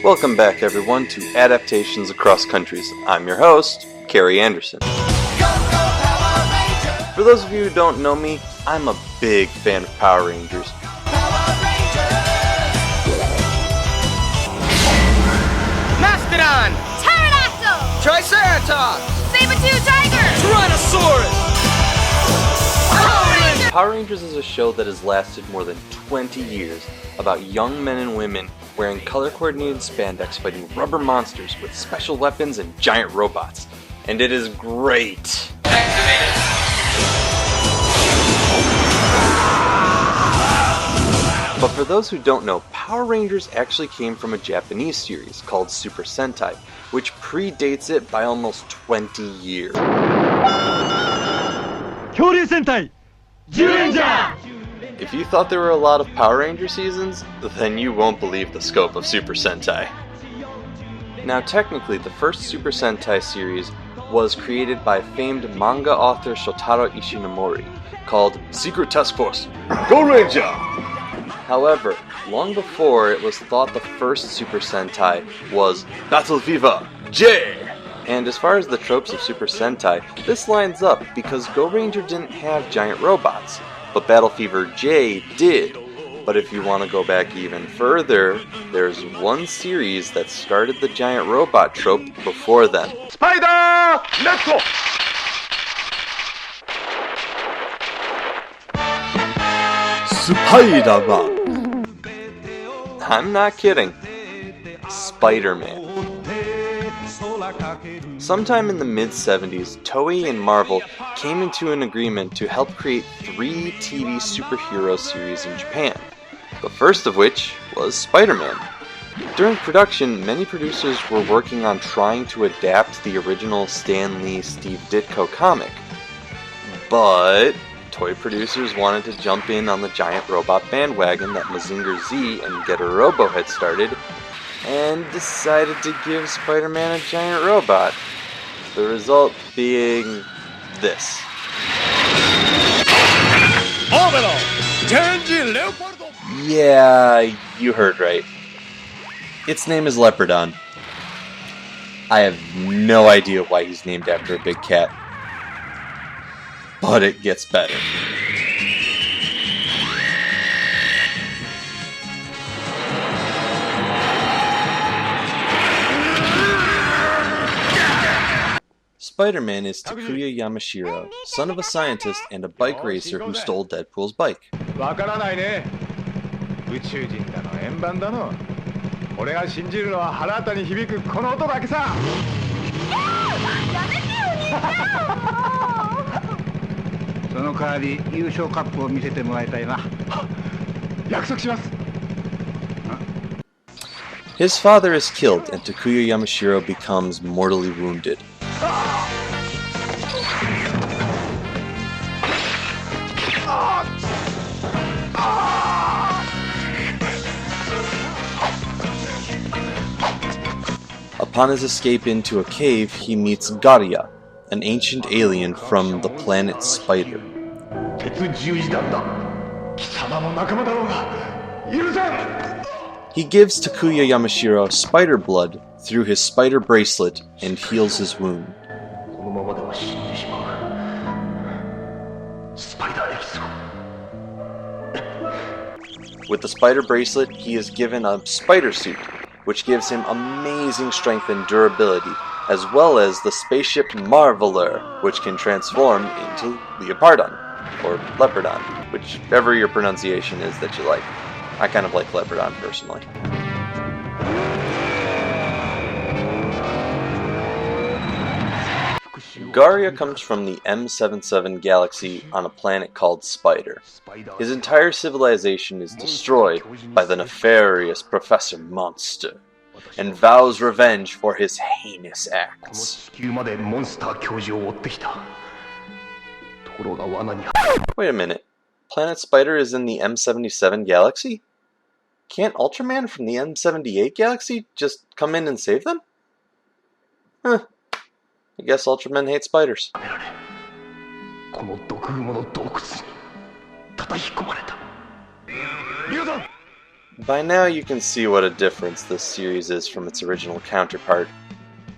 Welcome back, everyone, to Adaptations Across Countries. I'm your host, Carrie Anderson. For those of you who don't know me, I'm a big fan of Power Rangers. Mastodon! Pterodactyl! Triceratops! Saber-tooth tiger! Tyrannosaurus! Power Rangers is a show that has lasted more than 20 years about young men and women wearing color-coordinated spandex fighting rubber monsters with special weapons and giant robots. And it is great! But for those who don't know, Power Rangers actually came from a Japanese series called Super Sentai, which predates it by almost 20 years. Kyoryu Sentai! Zyuranger! If you thought there were a lot of Power Ranger seasons, then you won't believe the scope of Super Sentai. Now technically, the first Super Sentai series was created by famed manga author Shotaro Ishinomori, called Secret Task Force Go Ranger! However, long before, it was thought the first Super Sentai was Battle Fever J! And as far as the tropes of Super Sentai, this lines up because Go Ranger didn't have giant robots, but Battle Fever J did. But if you want to go back even further, there's one series that started the giant robot trope before then. Spider! Let's go! Spider-Man! I'm not kidding. Spider-Man. Sometime in the mid-70s, Toei and Marvel came into an agreement to help create 3 TV superhero series in Japan, the first of which was Spider-Man. During production, many producers were working on trying to adapt the original Stan Lee Steve Ditko comic, but Toei producers wanted to jump in on the giant robot bandwagon that Mazinger Z and Getter Robo had started, and decided to give Spider-Man a giant robot. The result being this. Yeah, you heard right. Its name is Leopardon. I have no idea why he's named after a big cat, but it gets better. Spider-Man is Takuya Yamashiro, son of a scientist and a bike racer who stole Deadpool's bike. His father is killed and Takuya Yamashiro becomes mortally wounded. Upon his escape into a cave, he meets Garia, an ancient alien from the planet Spider. He gives Takuya Yamashiro spider blood through his spider bracelet and heals his wound. With the spider bracelet, he is given a spider suit, which gives him amazing strength and durability, as well as the spaceship Marveler, which can transform into Leopardon, or Leopardon, whichever your pronunciation is that you like. I kind of like Leopardon personally. Garia comes from the M77 galaxy on a planet called Spider. His entire civilization is destroyed by the nefarious Professor Monster, and vows revenge for his heinous acts. Wait a minute, Planet Spider is in the M77 galaxy? Can't Ultraman from the M78 galaxy just come in and save them? Huh. I guess Ultraman hates spiders. By now you can see what a difference this series is from its original counterpart,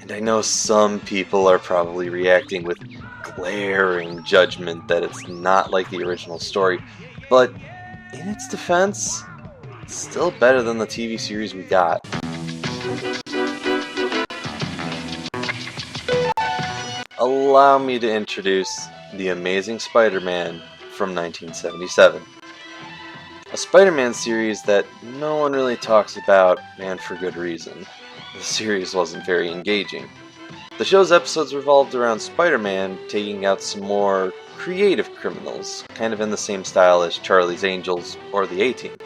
and I know some people are probably reacting with glaring judgment that it's not like the original story, but in its defense, it's still better than the TV series we got. Allow me to introduce The Amazing Spider-Man from 1977. A Spider-Man series that no one really talks about, and for good reason. The series wasn't very engaging. The show's episodes revolved around Spider-Man taking out some more creative criminals, kind of in the same style as Charlie's Angels or the A-Team.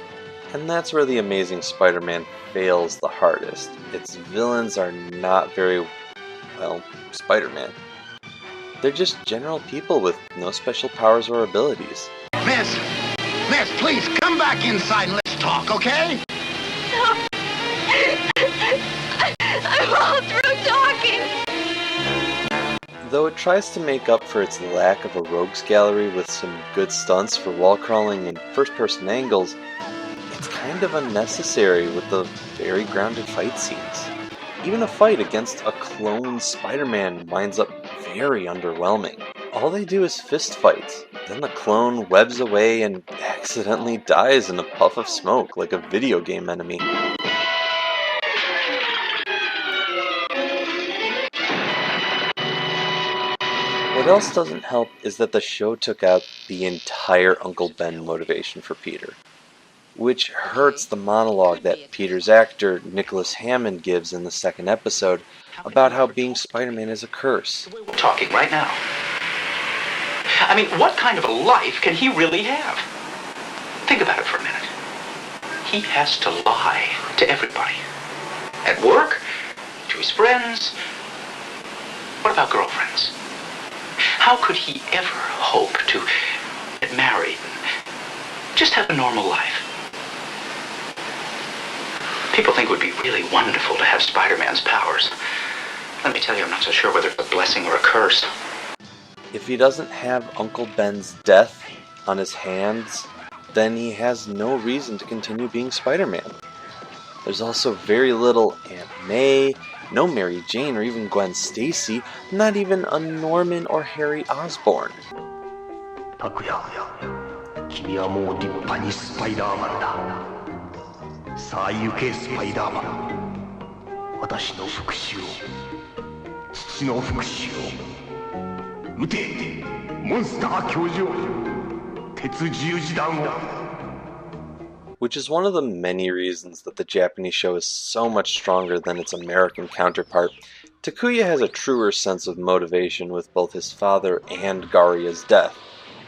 And that's where The Amazing Spider-Man fails the hardest. Its villains are not very, well, Spider-Man. They're just general people with no special powers or abilities. Miss, please come back inside and let's talk, okay? No. I'm all through talking. Though it tries to make up for its lack of a rogues gallery with some good stunts for wall crawling and first-person angles, it's kind of unnecessary with the very grounded fight scenes. Even a fight against a clone Spider-Man winds up very underwhelming. All they do is fist fights, then the clone webs away and accidentally dies in a puff of smoke like a video game enemy. What else doesn't help is that the show took out the entire Uncle Ben motivation for Peter, which hurts the monologue that Peter's actor, Nicholas Hammond, gives in the second episode about how being Spider-Man is a curse. We're talking right now. I mean, what kind of a life can he really have? Think about it for a minute. He has to lie to everybody. At work, to his friends. What about girlfriends? How could he ever hope to get married and just have a normal life? People think it would be really wonderful to have Spider-Man's powers. Let me tell you, I'm not so sure whether it's a blessing or a curse. If he doesn't have Uncle Ben's death on his hands, then he has no reason to continue being Spider-Man. There's also very little Aunt May, no Mary Jane or even Gwen Stacy, not even a Norman or Harry Osborn. 拓也、君はもう立派にスパイダーマンだ。さあ行けスパイダーマン。私の復讐を、父の復讐を。撃て、モンスター教授を、鉄十字弾を。 Which is one of the many reasons that the Japanese show is so much stronger than its American counterpart. Takuya has a truer sense of motivation with both his father and Garia's death.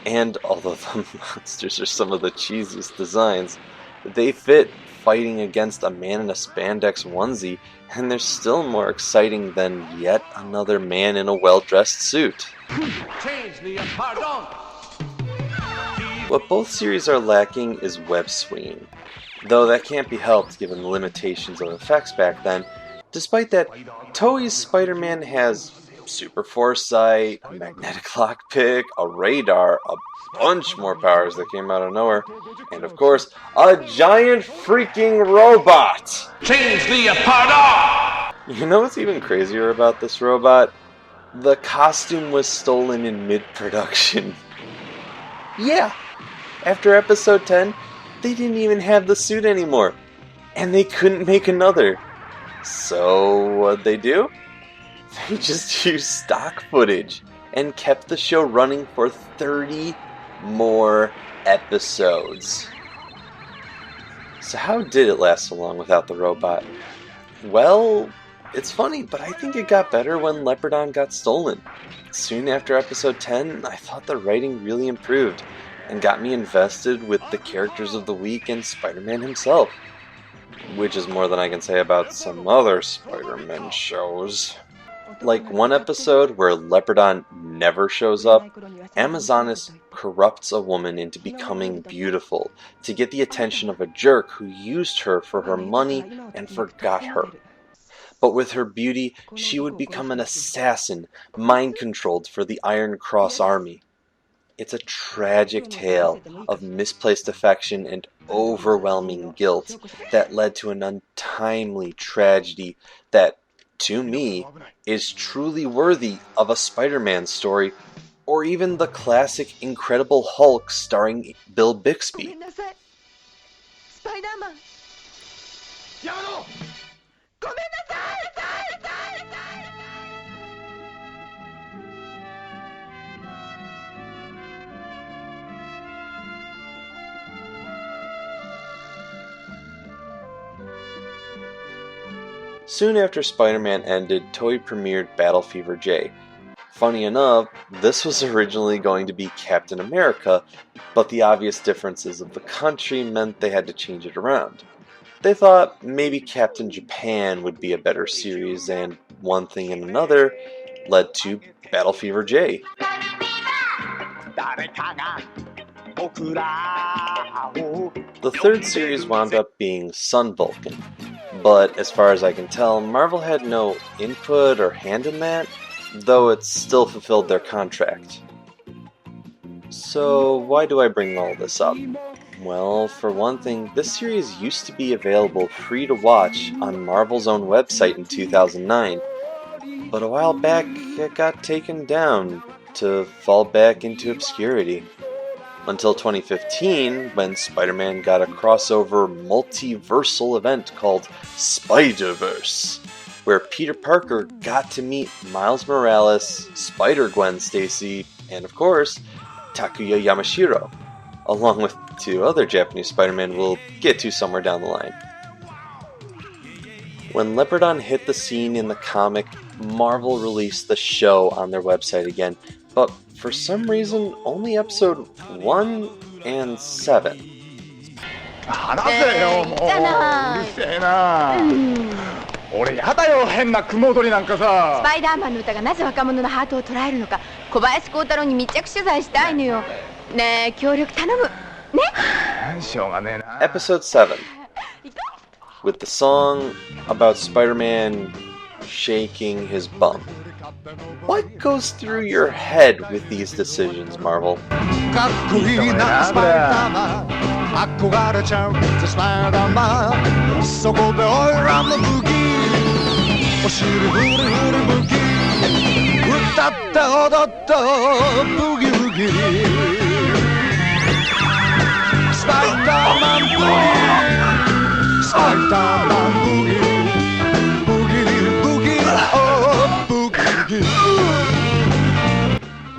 And although the monsters are some of the cheesiest designs, they fit fighting against a man in a spandex onesie, and they're still more exciting than yet another man in a well-dressed suit. What both series are lacking is web swinging, though that can't be helped given the limitations of effects back then. Despite that, Toei's Spider-Man has super foresight, a magnetic lockpick, a radar, a bunch more powers that came out of nowhere, and of course, a giant freaking robot! Change the pardon! You know what's even crazier about this robot? The costume was stolen in mid-production. Yeah! After episode 10, they didn't even have the suit anymore, and they couldn't make another. So, what'd they do? They just used stock footage and kept the show running for 30 more episodes. So how did it last so long without the robot? Well, it's funny, but I think it got better when Leopardon got stolen. Soon after episode 10, I thought the writing really improved and got me invested with the characters of the week and Spider-Man himself. Which is more than I can say about some other Spider-Man shows. Like one episode where Leopardon never shows up, Amazonas corrupts a woman into becoming beautiful to get the attention of a jerk who used her for her money and forgot her. But with her beauty, she would become an assassin, mind-controlled for the Iron Cross Army. It's a tragic tale of misplaced affection and overwhelming guilt that led to an untimely tragedy that, to me, is truly worthy of a Spider-Man story, or even the classic Incredible Hulk starring Bill Bixby. Soon after Spider-Man ended, Toei premiered Battle Fever J. Funny enough, this was originally going to be Captain America, but the obvious differences of the country meant they had to change it around. They thought maybe Captain Japan would be a better series, and one thing and another led to Battle Fever J. The third series wound up being Sun Vulcan, but as far as I can tell, Marvel had no input or hand in that, though it still fulfilled their contract. So why do I bring all this up? Well, for one thing, this series used to be available free to watch on Marvel's own website in 2009, but a while back it got taken down to fall back into obscurity. Until 2015, when Spider-Man got a crossover multiversal event called Spider-Verse, where Peter Parker got to meet Miles Morales, Spider-Gwen Stacy, and of course, Takuya Yamashiro, along with 2 other Japanese Spider-Man we'll get to somewhere down the line. When Leopardon hit the scene in the comic, Marvel released the show on their website again, but for some reason, only episode 1 and 7. 俺やだよ変な雲踊りなんかさスパイダーマンの歌がなぜ若者のハートを捉えるのか小林幸太郎に密着取材したいのよねえ協力頼むねしょうがねえな Episode 7 with the song about Spider-Man shaking his bum. What goes through your head with these decisions, Marvel? かっこいいなスパイダーマン憧れちゃうスパイダーマンそこでオイラの武器お尻フリフリ武器歌って踊ってブギブギスパイダーマンブギスパイダーマンブギブギブギおブギブギ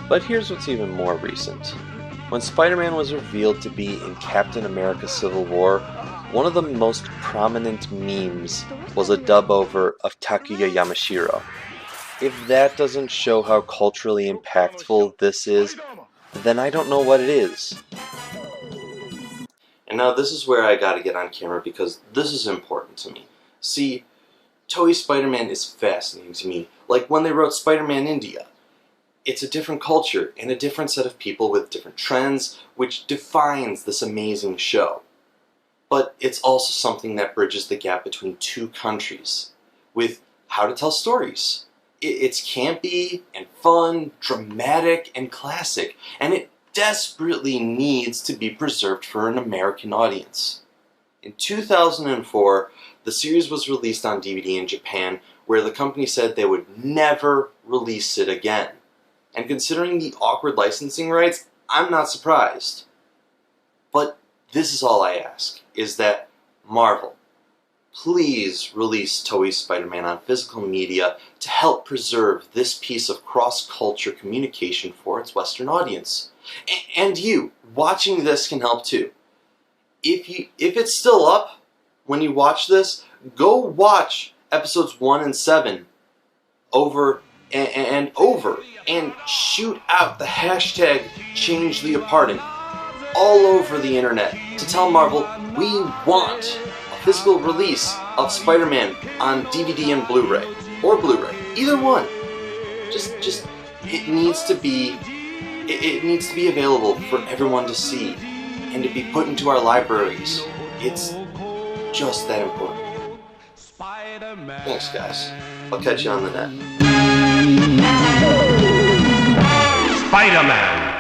But here's what's even more recent. When Spider-Man was revealed to be in Captain America Civil War, one of the most prominent memes was a dub-over of Takuya Yamashiro. If that doesn't show how culturally impactful this is, then I don't know what it is. And now this is where I gotta get on camera because this is important to me. See, Toei Spider-Man is fascinating to me, like when they wrote Spider-Man India. It's a different culture and a different set of people with different trends, which defines this amazing show. But it's also something that bridges the gap between 2 countries, with how to tell stories. It's campy and fun, dramatic and classic, and it desperately needs to be preserved for an American audience. In 2004, the series was released on DVD in Japan, where the company said they would never release it again. And considering the awkward licensing rights, I'm not surprised. But this is all I ask, is that Marvel, please release Toei Spider-Man on physical media to help preserve this piece of cross-culture communication for its Western audience. And you, watching this can help too. If it's still up when you watch this, go watch episodes 1 and 7 over and over, and shoot out the hashtag #ChangeTheApartment all over the internet to tell Marvel we want a physical release of Spider-Man on DVD and Blu-ray, or Blu-ray, either one. Just it needs to be available for everyone to see and to be put into our libraries. It's just that important. Thanks, guys. I'll catch you on the net. Spider-Man.